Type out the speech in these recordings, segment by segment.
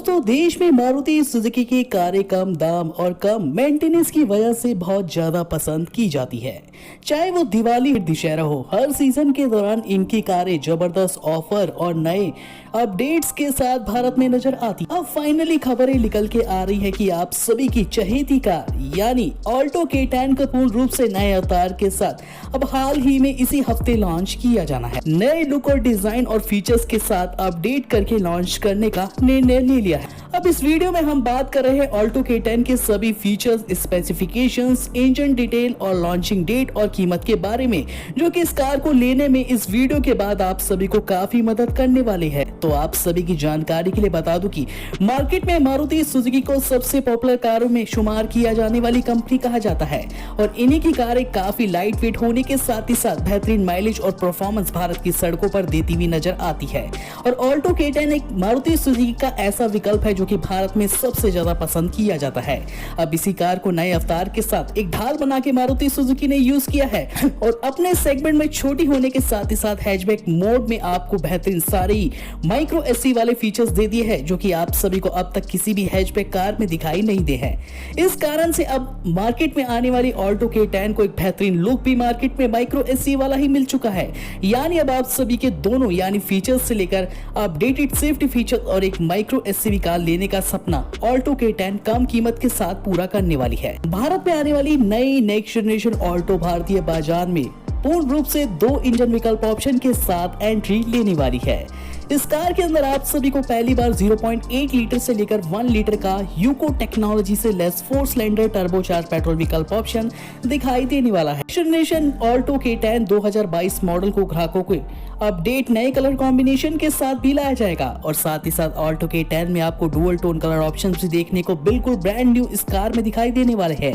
दोस्तों, देश में मारुति सुजुकी की कारें कम दाम और कम मेंटेनेंस की वजह से बहुत ज्यादा पसंद की जाती है। चाहे वो दिवाली दशहरा हो, हर सीजन के दौरान इनकी कारें जबरदस्त ऑफर और नए अपडेट्स के साथ भारत में नजर आती। अब फाइनली खबरें निकल के आ रही है कि आप सभी की चहेती कार यानी ऑल्टो K10 को पूर्ण रूप से नए अवतार के साथ अब हाल ही में इसी हफ्ते लॉन्च किया जाना है। नए लुक और डिजाइन और फीचर्स के साथ अपडेट करके लॉन्च करने का निर्णय ले लिया है। अब इस वीडियो में हम बात कर रहे हैं ऑल्टो K10 के सभी फीचर्स, स्पेसिफिकेशंस, इंजन डिटेल और लॉन्चिंग डेट और कीमत के बारे में, जो कि इस कार को लेने में इस वीडियो के बाद आप सभी को काफी मदद करने वाले हैं। तो आप सभी की जानकारी के लिए बता दूं कि मार्केट में मारुति सुजुकी को सबसे पॉपुलर कारों में शुमार किया जाने वाली कंपनी कहा जाता है और इन्हीं की कारें काफी लाइट वेट होने के साथ ही साथ बेहतरीन माइलेज और परफॉर्मेंस भारत की सड़कों पर देती हुई नजर आती है। और ऑल्टो K10 एक मारुति सुजुकी का ऐसा विकल्प है जो कि भारत में सबसे ज्यादा पसंद किया जाता है। अब इसी कार को नए अवतार के साथ एक ढाल बना के मारुति सुजुकी ने यूज किया है और अपने सेगमेंट में छोटी होने के साथ ही साथ हैचबैक मोड में आपको बेहतरीन सारे माइक्रो एससी वाले फीचर्स दे दिए हैं, जो कि आप सभी को अब तक किसी भी हैचबैक कार में दिखाई नहीं दे हैं। इस कारण से अब मार्केट में आने वाली ऑल्टो K10 को एक बेहतरीन लुक भी मार्केट में माइक्रो एससी वाला ही मिल चुका है। यानी अब आप सभी के दोनों यानी फीचर्स से लेकर अपडेटेड सेफ्टी फीचर और एक माइक्रो एससी कार लेने का सपना ऑल्टो K10 कम कीमत के साथ पूरा करने वाली है। भारत में आने वाली नई नेक्स्ट जनरेशन ऑल्टो भारतीय बाजार में पूर्ण रूप से 2 इंजन विकल्प ऑप्शन के साथ एंट्री लेने वाली है। इस कार के अंदर आप सभी को पहली बार 0.8 लीटर से लेकर 1 लीटर का यूको टेक्नोलॉजी से लेस 4 सिलेंडर टर्बोचार्ज पेट्रोल विकल्प ऑप्शन दिखाई देने वाला है। जनरेशन ऑल्टो K10 2022 मॉडल को ग्राहकों को अपडेट नए कलर कॉम्बिनेशन के साथ भी लाया जाएगा और साथ ही साथ ऑल्टो K10 में आपको डुअल टोन कलर ऑप्शन भी देखने को बिल्कुल ब्रांड न्यू इस कार में दिखाई देने वाले हैं।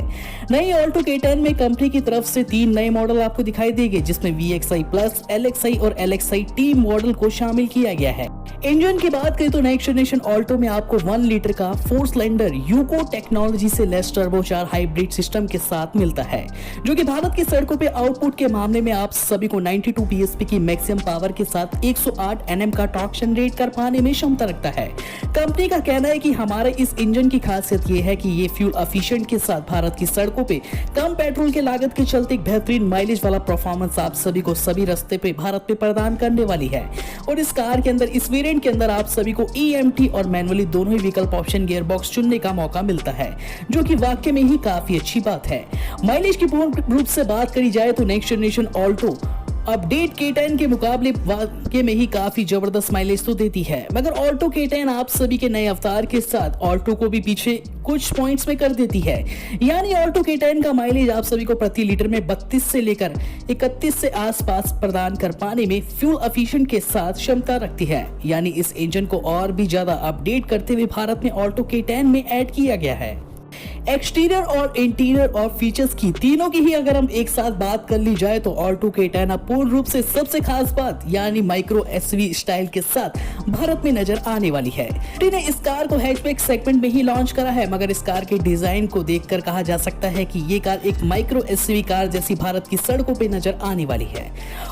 नई ऑल्टो K10 में कंपनी की तरफ से 3 नए मॉडल आपको दिखाई देंगे, जिसमें VXI प्लस, LXI और LXI T मॉडल को शामिल किया गया है। इंजन की बात करें तो नेक्स्ट जनरेशन ऑल्टो में आपको 1 लीटर का 4 सिलेंडर यूको टेक्नोलॉजी से लेस टर्बोचार्ज हाइब्रिड सिस्टम के साथ मिलता है, जो कि भारत की सड़कों पे आउटपुट के मामले में आप सभी को 92 psp की मैक्सिमम पावर के साथ 108 Nm का टॉर्क जनरेट कर पाने में क्षमता रखता है। कंपनी का कहना है कि हमारे इस इंजन की खासियत ये है कि ये फ्यूल एफिशिएंट के साथ भारत की सड़कों पे कम पेट्रोल के लागत के चलते एक बेहतरीन माइलेज वाला परफॉर्मेंस आप सभी को सभी रास्ते पे भारत पे प्रदान करने वाली है। और इस कार के अंदर इस वेरिएंट के अंदर आप सभी को EMT और मैनुअली दोनों ही विकल्प ऑप्शन गियर बॉक्स चुनने का मौका मिलता है, जो कि वाकई में ही काफी अच्छी बात है। माइलेज की पूर्ण रूप से बात करी जाए तो next generation Alto update K10 के मुकाबले वाकई में ही काफी जबरदस्त माइलेज तो देती है, मगर ऑल्टो K10 आप सभी के नए अवतार के साथ ऑल्टो को भी पीछे कुछ पॉइंट्स में कर देती है। यानी ऑल्टो K10 का माइलेज आप सभी को प्रति लीटर में 32 से लेकर 31 से आसपास प्रदान कर पाने में फ्यूल एफिशिएंट के साथ क्षमता रखती है। यानी इस इंजन को और भी ज्यादा अपडेट करते हुए भारत में ऑल्टो K10 में ऐड किया गया है। एक्सटीरियर और इंटीरियर और फीचर्स की तीनों की ही अगर हम एक साथ बात कर ली जाए तो ऑल्टो K10 अब पूर्ण रूप से सबसे खास बात यानी माइक्रो एसवी स्टाइल के साथ भारत में नजर आने वाली है। ने इस कार को हैचबैक सेगमेंट में ही लॉन्च करा है, मगर इस कार के डिजाइन को देखकर कहा जा सकता है कि ये कार एक माइक्रो एसवी कार जैसी भारत की सड़कों पे नजर आने वाली है।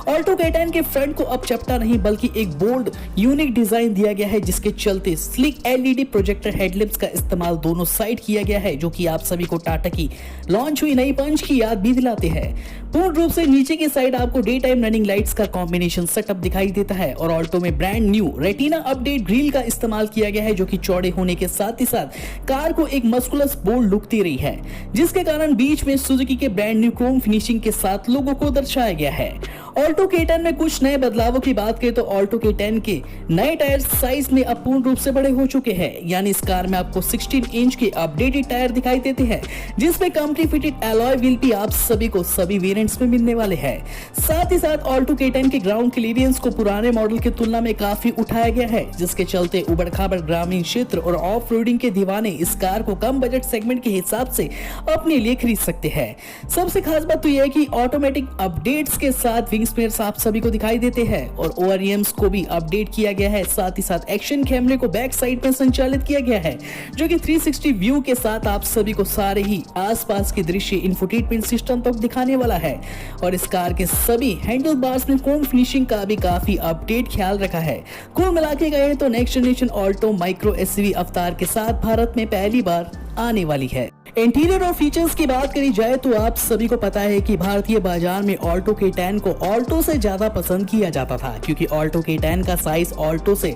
ऑल्टो K10 के फ्रंट को अब चपटा नहीं बल्कि एक बोल्ड यूनिक डिजाइन दिया गया है, जिसके चलते स्लिक LED प्रोजेक्टर हेडलैम्प्स का इस्तेमाल दोनों साइड किया गया है, जो कि आप सभी को टाटा की लॉन्च हुई नई पंच की याद भी दिलाते हैं। पूर्ण रूप से नीचे की साइड आपको डे टाइम रनिंग लाइट्स का कॉम्बिनेशन सेटअप दिखाई देता है और ऑल्टो में brand new retina update grill का इस्तेमाल किया गया है, जो कि चौड़े होने के साथ ही साथ कार को एक मस्कुलस बोल्ड लुक दे रही है, जिसके कारण बीच में सुजुकी के ब्रांड न्यू क्रोम फिनिशिंग के साथ लोगों को दर्शाया गया है। ऑल्टो K10 में कुछ नए बदलावों की बात करें तो ऑल्टो K10 के नए टायर साइज में अब पूर्ण रूप से बड़े हो चुके हैं। यानी इस कार में आपको 16 इंच के अपडेटेड टायर दिखाई देते हैं, जिसमें कंपनी फिटेड एलॉय व्हील भी आप सभी को सभी वेरिएंट्स में मिलने वाले हैं। साथ ही साथ ऑल्टो K10 के ग्राउंड क्लियरेंस को पुराने मॉडल की तुलना में काफी उठाया गया है, जिसके चलते उबड़ खाबड़ ग्रामीण क्षेत्र और ऑफ रोडिंग के दीवाने इस कार को कम बजट सेगमेंट के हिसाब से अपने लिए खरीद सकते हैं। सबसे खास बात तो यह है कि ऑटोमेटिक अपडेट्स के साथ विंग आप सभी को दिखाई देते हैं और OREMs को भी अपडेट किया गया है। साथ ही साथ एक्शन कैमरे को बैक साइड में संचालित किया गया है, जो कि 360 व्यू के साथ आप सभी को सारे ही आसपास के दृश्य इंफोटेनमेंट सिस्टम तक दिखाने वाला है। है और इस कार के सभी हैंडल बार्स में क्रोम फिनिशिंग का भी काफी अपडेट ख्याल रखा है। कुल मिला के गए तो next generation Alto micro SUV अवतार के साथ भारत में पहली बार आने वाली है। इंटीरियर और फीचर्स की बात करी जाए तो आप सभी को पता है कि भारतीय बाजार में ऑल्टो K10 को ऑल्टो से ज्यादा पसंद किया जाता था, क्योंकि ऑल्टो K10 का साइज ऑल्टो से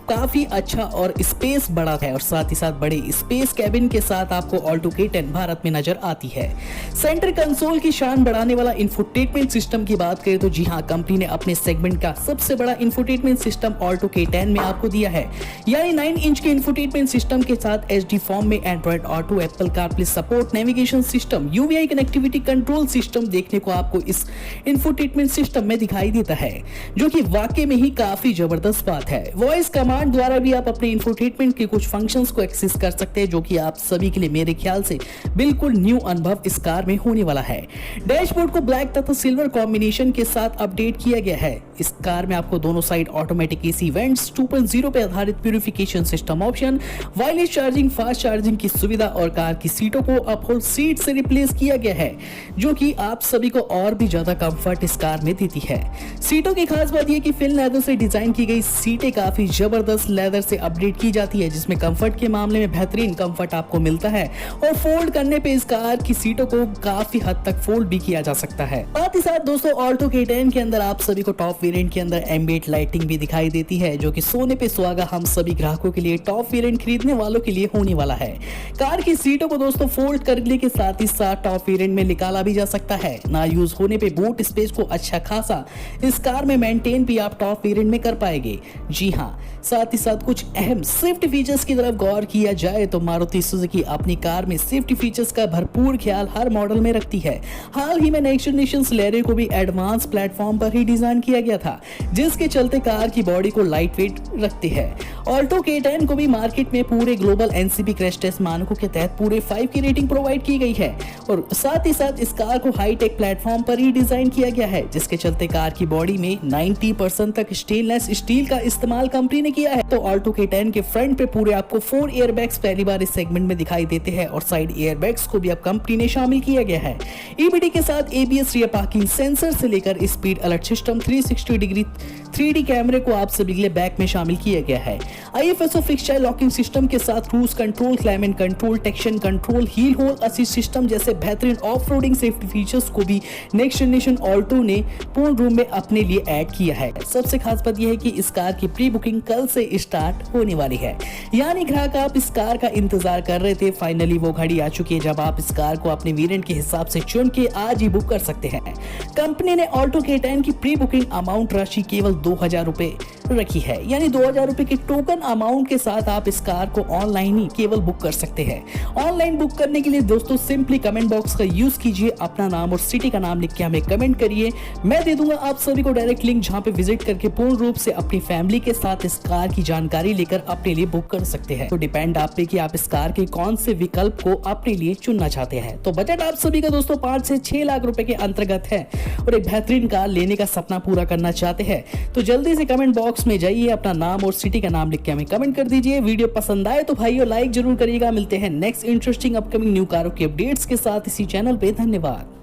काफी अच्छा और स्पेस बड़ा है और साथ ही साथ बड़े स्पेस कैबिन के साथ आपको ऑल्टो K10 भारत में नजर आती है। सेंटर कंसोल की शान बढ़ाने वाला इंफोटेनमेंट सिस्टम की बात करें तो जी हाँ, कंपनी ने अपने सेगमेंट का सबसे बड़ा इंफोटेनमेंट सिस्टम ऑल्टो K10 में आपको दिया है, यानी 9 इंच के इंफोटेनमेंट सिस्टम के साथ HD फॉर्म में Android auto, Apple CarPlay support, navigation system, UVI connectivity control system देखने को आपको इस इंफोटेनमेंट सिस्टम में दिखाई देता है, जो कि वाकई में ही काफी जबरदस्त बात है। वॉइस कमांड द्वारा भी आप अपने इंफोटेनमेंट के कुछ फंक्शंस को एक्सेस कर सकते हैं, जो कि आप सभी के लिए मेरे ख्याल से बिल्कुल न्यू अनुभव इस कार में होने वाला है। डैशबोर्ड को ब्लैक तथा सिल्वर कॉम्बिनेशन के साथ अपडेट किया गया है। इस कार में आपको दोनों साइड ऑटोमेटिक एसी वेंट्स, 2.0 पे आधारित purification system option, wireless charging, fast charging की सुविधा और कार की सीटों को अपहोल्ड सीट से रिप्लेस किया गया है, जो कि आप सभी को और भी ज्यादा कंफर्ट इस कार में देती है। सीटों की खास बात यह कि फिल लेदर से डिजाइन की गई सीटें काफी जबरदस्त लेदर से अपडेट की जाती है, जिसमें कंफर्ट के मामले में बेहतरीन कंफर्ट आपको मिलता है और फोल्ड करने पे इस कार की सीटों को काफी हद तक फोल्ड भी किया जा सकता है। साथ ही साथ दोस्तों ऑल्टो K10 के अंदर आप सभी को टॉप वेरिएंट के अंदर एम्बिएंट लाइटिंग भी दिखाई देती है, जो कि सोने पे सुहागा हम सभी ग्राहकों के लिए, टॉप वेरिएंट खरीदने वालों के लिए होने वाला है। कार की सीटों को दोस्तों फोल्ड करने के साथ ही साथ टॉप वेरिएंट में निकाला भी जा सकता है। ना यूज होने पे बूट स्पेस को अच्छा खासा इस कार में मेंटेन भी आप टॉप वेरिएंट में कर पाएंगे। जी हाँ, साथ ही साथ कुछ अहम सेफ्टी फीचर्स की तरफ गौर किया जाए तो मारुति सुजुकी अपनी कार में सेफ्टी फीचर्स का भरपूर ख्याल हर मॉडल में रखती है। हाल ही में नेक्स्ट जनरेशन स्लेरियो को भी एडवांस प्लेटफॉर्म पर ही डिजाइन किया गया था, जिसके चलते कार की बॉडी को लाइट वेट रखती है। ऑल्टो K10 को भी मार्केट में पूरे ग्लोबल NCP क्रैश टेस्ट मानकों के तहत पूरे 5 की रेटिंग प्रोवाइड की गई है और साथ ही साथ इस कार को हाईटेक प्लेटफॉर्म पर ही डिजाइन किया गया है, जिसके चलते कार की बॉडी में 90% तक स्टेनलेस स्टील का इस्तेमाल कंपनी ने किया है। तो ऑल्टो K10 के फ्रंट पे पूरे आपको 4 एयरबैग्स पहली बार इस सेगमेंट में दिखाई देते हैं और साइड एयरबैग्स को भी अब कंपनी ने शामिल किया गया है। EBD के साथ ABS रियर पार्किंग सेंसर से लेकर speed alert system, 360 degree 3D कैमरे को आप सभी के लिए बैक में शामिल किया गया है। IFSO fix child locking system के साथ cruise control, climate control, traction control, hill hold assist system जैसे बेहतरीन ऑफ रोडिंग सेफ्टी फीचर्स को भी नेक्स्ट जनरेशन ऑल्टो ने पूर्ण रूप में अपने लिए ऐड किया है। सबसे खास बात यह है कि इस कार की प्री बुकिंग कल से स्टार्ट होने वाली है, यानी ग्राहक आप इस कार का इंतजार कर रहे थे, फाइनली वो घड़ी आ चुकी है जब आप इस कार को अपने वेरिएंट के हिसाब से चुन के आज ही बुक कर सकते हैं। कंपनी ने ऑल्टो K10 की प्री बुकिंग अमाउंट राशि केवल 2000 रुपए रखी है, यानी 2000 रुपए के टोकन अमाउंट के साथ आप इस कार को ऑनलाइन ही केवल बुक कर सकते हैं। ऑनलाइन बुक करने के लिए दोस्तों सिंपली कमेंट बॉक्स का यूज कीजिए, अपना नाम और सिटी का नाम लिख के हमें कमेंट करिए। मैं दे दूंगा आप सभी को डायरेक्ट लिंक, जहां पे विजिट करके पूर्ण रूप से अपनी फैमिली के साथ इस कार की जानकारी लेकर अपने लिए बुक कर सकते हैं। तो डिपेंड आप पे कि आप इस कार के कौन से विकल्प को अपने लिए चुनना चाहते हैं। तो बजट आप सभी का दोस्तों 5 से 6 लाख रुपए के अंतर्गत है और एक बेहतरीन कार लेने का सपना पूरा करना चाहते हैं तो जल्दी से कमेंट बॉक्स में जाइए, अपना नाम और सिटी का नाम लिख के हमें कमेंट कर दीजिए। वीडियो पसंद आए तो भाइयों लाइक जरूर करिएगा। मिलते हैं नेक्स्ट इंटरेस्टिंग अपकमिंग न्यू कारों के अपडेट्स के साथ इसी चैनल पे। धन्यवाद।